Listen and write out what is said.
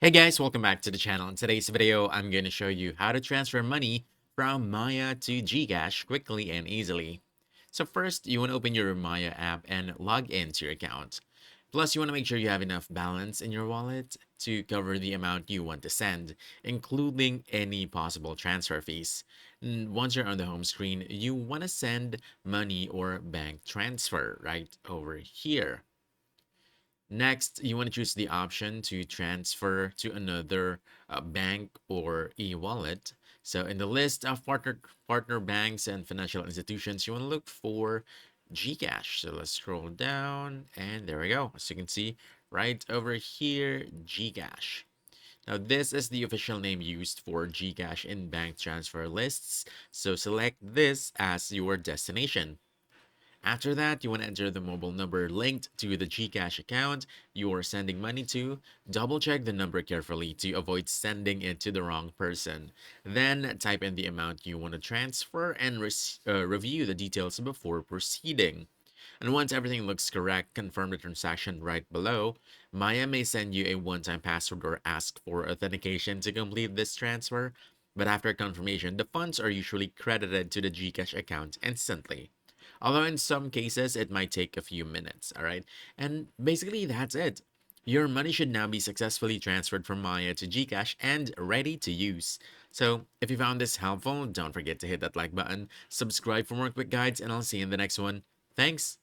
Hey guys, welcome back to the channel. In today's video, I'm going to show you how to transfer money from Maya to GCash quickly and easily. So first, you want to open your Maya app and log into your account. Plus, you want to make sure you have enough balance in your wallet to cover the amount you want to send, including any possible transfer fees. Once you're on the home screen, you want to send money or bank transfer right over here. Next, you want to choose the option to transfer to another bank or e-wallet. So in the list of partner banks and financial institutions, you want to look for GCash. So let's scroll down and there we go. As you can see right over here, GCash. Now this is the official name used for GCash in bank transfer lists. So select this as your destination. After that, you want to enter the mobile number linked to the GCash account you are sending money to. Double check the number carefully to avoid sending it to the wrong person. Then type in the amount you want to transfer and review the details before proceeding. And once everything looks correct, confirm the transaction right below. Maya may send you a one-time password or ask for authentication to complete this transfer. But after confirmation, the funds are usually credited to the GCash account instantly. Although in some cases, it might take a few minutes, all right? And basically, that's it. Your money should now be successfully transferred from Maya to GCash and ready to use. So, if you found this helpful, don't forget to hit that like button, subscribe for more quick guides, and I'll see you in the next one. Thanks!